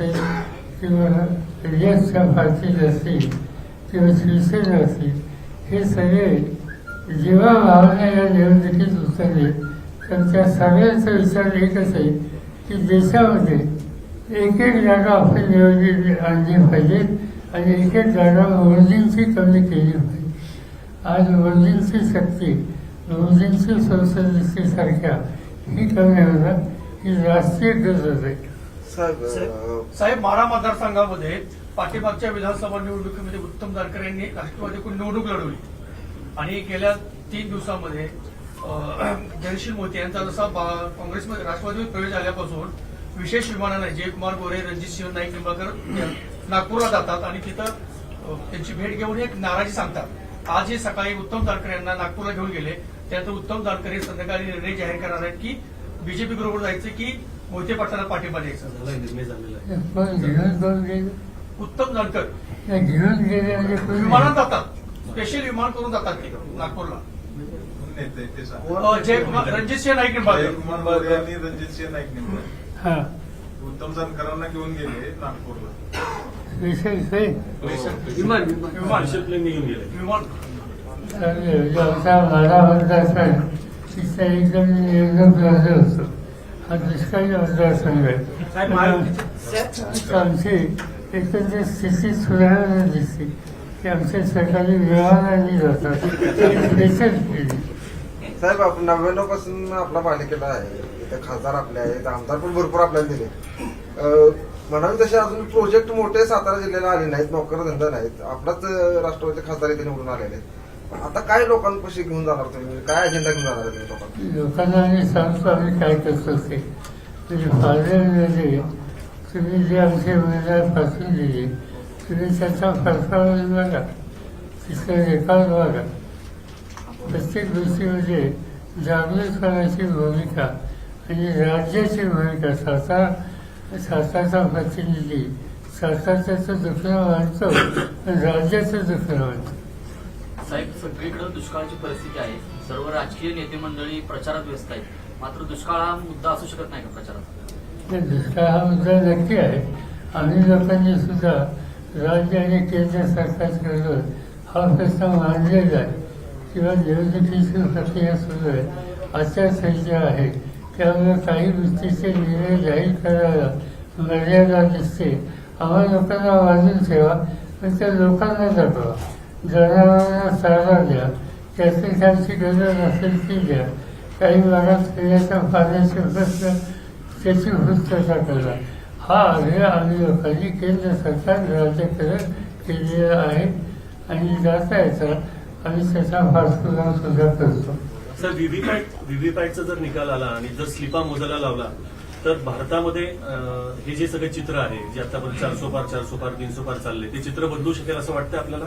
असेल किंवा रियाजच्या पार्टीत असतील किंवा शिवसेना असतील, हे सगळे जेव्हा भावना या निवडणुकीत उतरले तर त्या सगळ्यांचा विचार एकच आहे की देशामध्ये एक एक जागा आपण निवडली आणली पाहिजेत आणि एक एक जागा मोदींची कमी केली पाहिजे. आज मोदींची शक्ती, मोदींची संसदेची सारख्या ही कमी होणार ही राष्ट्रीय गरज आहे. साहेब, माढा मतदारसंघामध्ये पाठीमागच्या विधानसभा निवडणुकीमध्ये उत्तम जानकर यांनी राष्ट्रवादीकडून निवडणूक लढवली आणि गेल्या 3 दिवसांमध्ये जयश्री मोती यांचा जसा काँग्रेसमध्ये राष्ट्रवादीमध्ये प्रवेश झाल्यापासून विशेष विमानाने जयकुमार गोरे, रणजितसिंह नाईक निंबाळकर नागपूरला जातात आणि तिथं त्यांची भेट घेऊन एक नाराजी सांगतात. आज हे सकाळी उत्तम जानकर यांना नागपूरला घेऊन गेले. त्यानंतर उत्तम जानकर हे संध्याकाळी निर्णय जाहीर करणार आहेत की बीजेपी बरोबर जायचं की मोहिते पाटलांना पाठिंबा द्यायचा. निर्णय झालेला आहे. उत्तम जानकर घेऊन गेले म्हणजे विमानात जातात, स्पेशल विमान करून जातात ते नागपूरला. रणजितसिंह नाईक निंबाळकर यांनी रणजितसिंह नाईक निंबाळकर उत्तम जानकरांना घेऊन गेले नागपूरला. विमान आमचा माझा मतदारसंघ तिथं एकदम निवडणूक लढत असतो. हा दुष्काळी मतदारसंघ आहे. आमची एकंदर स्थिती सुधारणा दिसते की आमच्या सरकारी विभागांनी जातात. साहेब, आपण 99 पासून आपला पालिकेला आहे, इथे खासदार आपले आहेत, आमदार पण भरपूर आपल्याला दिले. म्हणावे तसे अजून प्रोजेक्ट मोठे सातारा जिल्ह्याला आले नाहीत, नोकरधंदा नाहीत. आपलाच राष्ट्रवादी खासदार इथे निवडून आलेले आहेत. आता काय लोकांपाशी घेऊन जाणार तुम्ही, काय अजेंडा घेऊन जाणार तुम्ही लोकांना आम्ही सांगतो आम्ही काय करतो ते. म्हणजे पार्लमेंटमध्ये तुम्ही जे आमचे उमेदवार पासून दिले तुम्ही त्याचा परफॉर्मन्स बघा, तिथं रेकॉर्ड बघा. प्रत्येक गोष्टीमध्ये जागृतपणाची भूमिका आणि राज्याची भूमिका. सातारचा प्रतिनिधी सातारचं दुखणं मानतो पण राज्याचं दुखणं मानतो. साहेब, सगळीकडे दुष्काळाची परिस्थिती आहे. सर्व राजकीय नेते मंडळी प्रचारात व्यस्त आहेत. मात्र दुष्काळ हा मुद्दा असू शकत नाही का प्रचारात? दुष्काळ हा मुद्दा नक्की आहे. आम्ही लोकांनी सुद्धा राज्य आणि केंद्र सरकारकडून हा प्रश्न मांडलेला आहे किंवा निवडणुकीची प्रक्रिया सुरू आहे, आचारसंहिता आहे, त्यामुळे काही गोष्टीचे निर्णय जाहीर करायला मर्यादा दिसते. आम्हाला लोकांना वाजून ठेवा पण त्या लोकांना दाखवा. जनावरांना चारा द्या, त्याची गरज असेल ती द्या. काही भागात पिण्याच्या पाण्याचे प्रश्न त्याची पूर्तता करा. हा आग्रह आम्ही लोकांनी केंद्र सरकार राज्याकडे केलेला आहे आणि जाता येता आम्ही त्याचा पाठपुरावा सुद्धा करतो. सर, व्हीव्हीपॅटचा जर निकाल आला आणि जर स्लिपा मोजायला लावला तर भारतामध्ये हे जे सगळे चित्र आहे जे आतापर्यंत 400 पार 300 पार चालले ते चित्र बदलू शकेल असं वाटतं आपल्याला?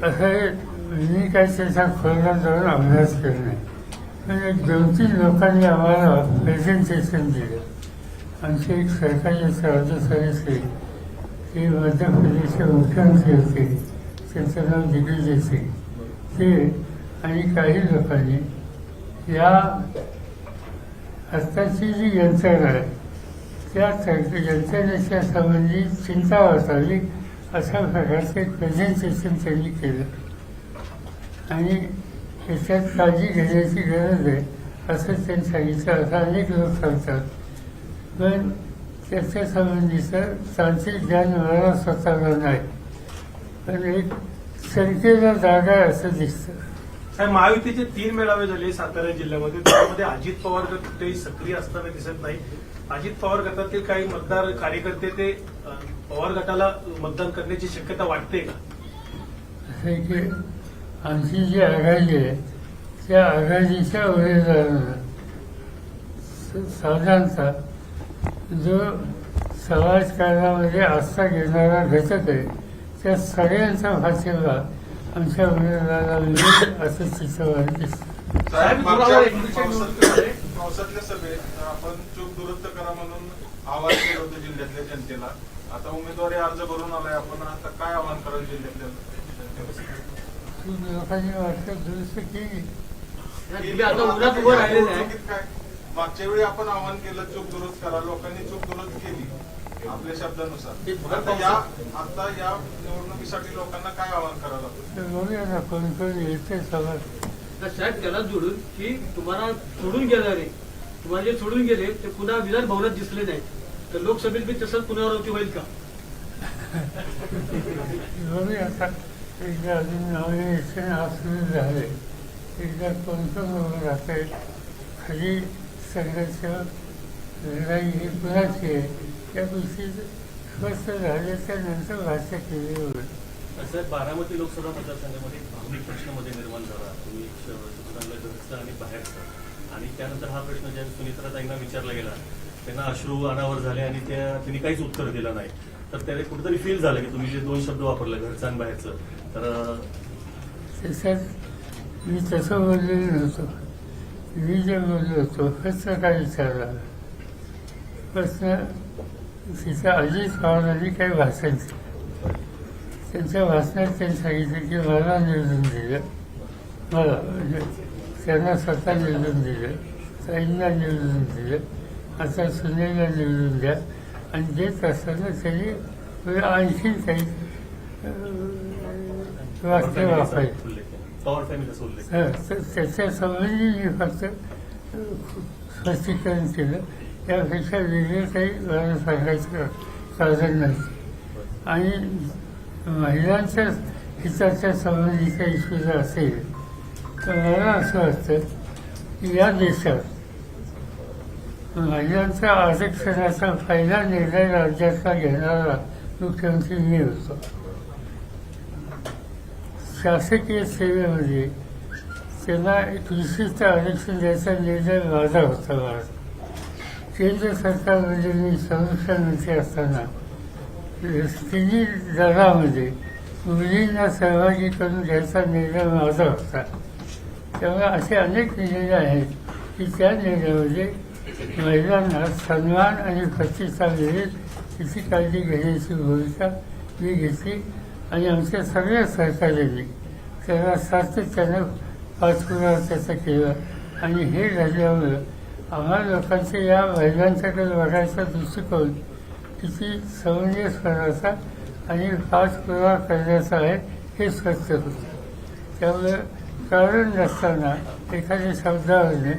मी काही त्याचा खोलात जाऊन अभ्यास केला नाही. पण 2-3 लोकांनी आम्हाला प्रेझेंटेशन दिलं. आमचे एक सरकारी अधिकारी ते मध्य प्रदेशचे मुख्यमंत्री होते, त्यांचं नाव दिग्विजय सिंग, ते आणि काही लोकांनी या आत्ताची जी यंत्रणा आहे त्या यंत्रणेच्या संबंधी चिंता वाटावी अशा प्रकारचे प्रेझेंटेशन त्यांनी केलं आणि याच्यात काळजी घेण्याची गरज आहे असं त्यांनी सांगितलं. असं अनेक लोक सांगतात. पण त्याच्या संबंधीचं तांत्रिक ज्ञान मला स्वतःला नाही, पण एक संख्येला जागा आहे असं दिसतं. साहेब, महायुतीचे 3 मेळावे झाले सातारा जिल्ह्यामध्ये, त्यामध्ये अजित पवार गट कुठेही सक्रिय असताना दिसत नाही. अजित पवार गटातील काही मतदार कार्यकर्ते ते पवार गटाला मतदान करण्याची शक्यता वाटते का? असं की आमची जी आघाडी आहे त्या आघाडीच्या उमेदवारांना साधारणतः जो समाजकारणामध्ये आस्था घेणारा घटक आहे त्या सगळ्यांचा पाठिंबा आमच्या उमेदवाराला मिळेल असं चित्रपट दिसतं. पावसातल्या सभेत आपण चूक दुरुस्त करा म्हणून आवाहन केलं होतं जिल्ह्यातल्या जनतेला. आता उमेदवारी अर्ज भरून आलाय, आपण आता काय आवाहन कराल जिल्ह्यातल्या लोकांनी वाटतं दुरुस्त केली? मागच्या वेळी आपण आवाहन केलं चूक दुरुस्त करा, लोकांनी चूक दुरुस्त केली. आपल्या शब्दानुसार ते भर आता या निवडणुकीसाठी लोकांना काय आवाहन करावं लागतं? तर बघूया ना कोण येते सगळं. तर साहेब त्याला जोडून की तुम्हाला सोडून गेणारे तुम्हाला जे सोडून गेले ते पुन्हा विधान भवनात दिसले नाही तर लोकसभेत बी तसंच पुनरावृत्ती होईल का? बघूया आता एकदा अजून नवीन इलेक्शन आज सुरू झाले एकदा कोणतं लोक राहते खाली संघर्ष लढाई ही कुणाची आहे त्या गोष्टी स्पष्ट झाल्याच्या नंतर भाष्य केली होईल. साहेब बारामती लोकसभा मतदारसंघामध्ये एक भावनिक प्रश्नामध्ये निर्माण झाला. तुम्ही चांगलं घरचं आणि बाहेरचं आणि त्यानंतर हा प्रश्न ज्या सुनीत्राताईंना विचारला गेला त्यांना अश्रू अनावर झाले आणि त्यांनी काहीच उत्तर दिलं नाही. तर त्याला कुठेतरी फील झालं की तुम्ही जे 2 शब्द वापरले घरचं आणि बाहेरचं तर त्याच्यात मी तसं बोललेलो नव्हतो. मी जे बोललो होतो प्रश्न काय विचारला प्रश्न तिचा अजित पवारांनी काही भाषण केलं. त्यांच्या भाषणात त्यांनी सांगितलं की मला निवडून दिलं मला म्हणजे त्यांना स्वतः निवडून दिलं ताईंना निवडून दिलं आता सुनेला निवडून द्या आणि देत असताना त्यांनी आणखी काही वाक्य वापरायचं. पवार फॅमिलीचा उल्लेख तर त्याच्या संबंधी मी फक्त स्पष्टीकरण केलं. त्यापेक्षा वेगळं काही मला सांगायचं कारण नाही. आणि महिलांच्या हिताच्या संबंधीचा इश्यू जर असेल तर मला असं वाटतं की या देशात महिलांच्या आरक्षणाचा पहिला निर्णय राज्याचा घेणारा मुख्यमंत्री मी होतो. शासकीय सेवेमध्ये त्यांना एक विशिष्ट आरक्षण द्यायचा निर्णय माझा होता. माझा केंद्र सरकारमध्ये मी संरक्षण मंत्री असताना तिन्ही दलामध्ये मुलींना सहभागी करून घ्यायचा निर्णय माझा होता. त्यामुळे असे अनेक निर्णय आहेत की त्या निर्णयामध्ये महिलांना सन्मान आणि प्रतिष्ठा मिळेल याची काळजी घेण्याची भूमिका मी घेतली आणि आमच्या सगळ्या सहकार्याने त्याला सातत्यानं पाठपुरावा त्याचा केला. आणि हे झाल्यामुळं आम्हा लोकांचे या महिलांच्याकडे बघायचा दृष्टिकोन किती समंजसपणाचा आणि पाठपुरावा करण्याचा आहे हे स्पष्ट होतं. त्यामुळे कारण नसताना एखाद्या शब्दावरने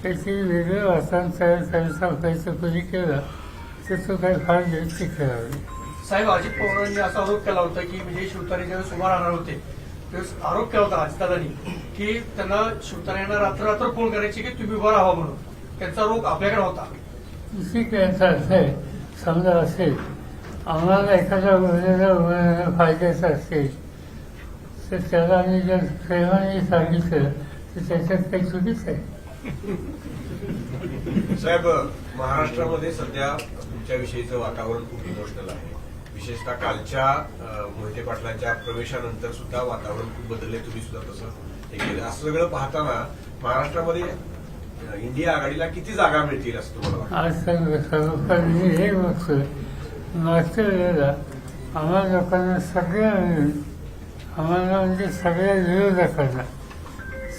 काहीतरी वेगळं वातावरण तयार करायचा प्रयत्न कोणी केला तर तो काही फार व्यक्ती करावा. साहेब अजित पवारांनी असा आरोप केला होता की विजय शिवतारे ज्यावेळेस उभा राहणार होते त्यावेळेस आरोप केला होता अजितदादांनी की त्यांना शिवतारेंना रात्र फोन करायची की तुम्ही उभा राहा म्हणून. त्यांचा रोग आपल्याकडे होता. दुसरी याचा अर्थ आहे समजा असेल आम्हाला एखाद्या मुलीला फायद्याचं असेल तर त्याला आम्ही जर प्रेमाने सांगितलं तर त्याच्यात काही चुकीच आहे. साहेब महाराष्ट्रामध्ये सध्या तुमच्याविषयीचं वातावरण खूप इमोशनल आहे. विशेषतः कालच्या मोहिते पाटलांच्या प्रवेशानंतर सुद्धा वातावरण खूप बदलले. तुम्ही सुद्धा तसं हे केलं. असं सगळं पाहताना महाराष्ट्रामध्ये इंडिया आघाडीला किती जागा मिळतील असं तुम्हाला वाटतं? आज सर्वकार मी हे बघतोय मागच्या वेळेला आम्हाला लोकांना सगळ्या मिळून आम्हाला म्हणजे सगळ्या विरोधकांना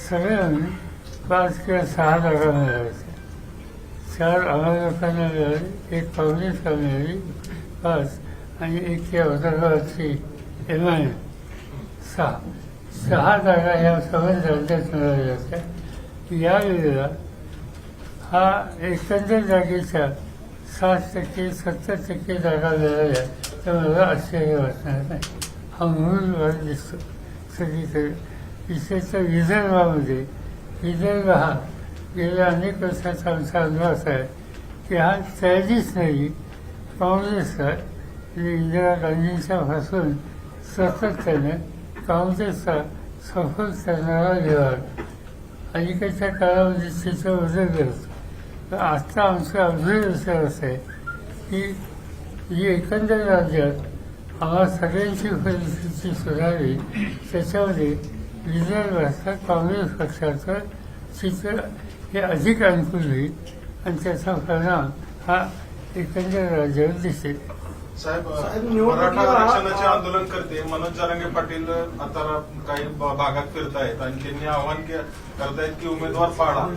सगळ्या मिळून 5 किंवा 6 जागा मिळायच्या. 4 आम्हाला लोकांना मिळाली, 1 काँग्रेसला मिळाली 5 आणि 1 या औरंगाबादची MIM 6 जागा ह्या सगळ्या राज्यात मिळाल्या होत्या. यावेळेला हा एकंदर जागेच्या 60% 70% जागा मिळाल्या तर मला आश्चर्य वाटणार नाही. हा मूळ वाढ दिसतो सगळीकडे. विशेषतः विदर्भामध्ये विदर्भ हा गेल्या अनेक वर्षाचा आमचा अनुभव आहे की हा 43 नाही काँग्रेसचा इंदिरा गांधींच्या पासून सातत्याने काँग्रेसचा सफल करणारा विभाग अलीकडच्या काळामध्ये तिचं बदल होतं. तर आजचा आमचं ऑब्झर्वेशन असं आहे की जी एकंदर राज्यात आम्हाला सगळ्यांची परिस्थिती सुधारली त्याच्यामध्ये विदर्भातल्या काँग्रेस पक्षाचं चित्र हे अधिक अनुकूल होईल आणि त्याचा परिणाम हा एकंदर राज्यावर दिसेल. साहेब मराठा आरक्षणाचे आंदोलन करते मनोज जरांगे पाटील आता काही भागात फिरतायत आणि त्यांनी आवाहन करतायत की उमेदवार पाडा.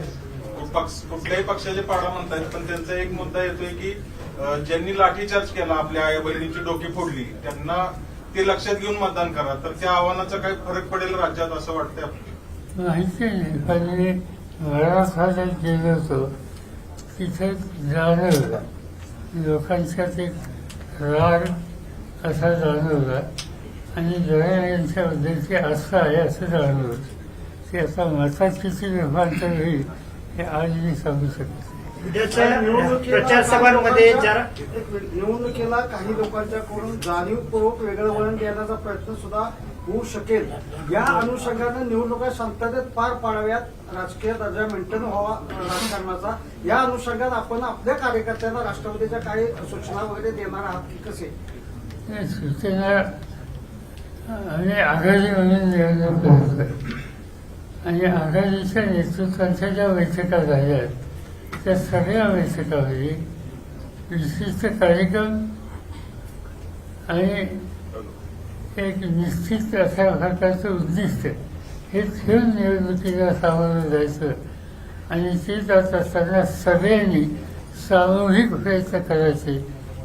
कुठल्याही पक्षाचे पाडा म्हणतायत पण त्यांचा एक मुद्दा येतोय की ज्यांनी लाठीचार्ज केला आपल्या आई बहिणीची डोकी फोडली त्यांना ते लक्षात घेऊन मतदान करा, तर त्या आव्हानाचा काही फरक पडेल राज्यात असं वाटतंय आपल्याला? माहिती नाही, पण मी मराठवाड्यात गेलो होतो, तिथे जाणवलं लोकांच्यात एक राग असा जाणवला आणि लढायांच्या बद्दलची आस्था आहे असं जाणवलं. ते आता मतात किती रूपांतर होईल हे आज मी सांगू शकतो. उद्याच्या प्रचार सभांमध्ये निवडणुकीला काही लोकांच्याकडून जाणीवपूर्वक वेगळं वळण देण्याचा प्रयत्न सुद्धा होऊ शकेल. या अनुषंगाने निवडणुका शांततेत पार पाडाव्यात, राजकीय दर्जा मेंटेन व्हावा राजकारणाचा. या अनुषंगात आपण आपल्या कार्यकर्त्यांना राष्ट्रवादीच्या काही सूचना वगैरे देणार आहात की कसे? सूचना आम्ही आघाडी म्हणून निवडणूक करतोय आणि आघाडीच्या नेतृत्वाच्या ज्या बैठका झाल्या त्या सगळ्या बैठकामध्ये विशिष्ट कार्यक्रम आणि एक निश्चित अशा प्रकारचं उद्दिष्ट हे ठेवून निवडणुकीला सामोरं जायचं आणि ते जात असताना सगळ्यांनी सामूहिक प्रयत्न करायचे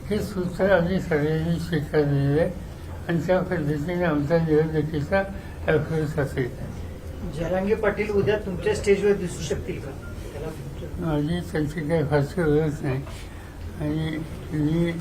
हे सूत्र आम्ही सगळ्यांनी स्वीकारलेलं आहे आणि त्या पद्धतीने आमच्या निवडणुकीचा अप्रोच असेल. जरांगे पाटील उद्या तुमच्या स्टेजवर दिसू शकतील का? माझी त्यांची काही फारशी ओळख नाही आणि मी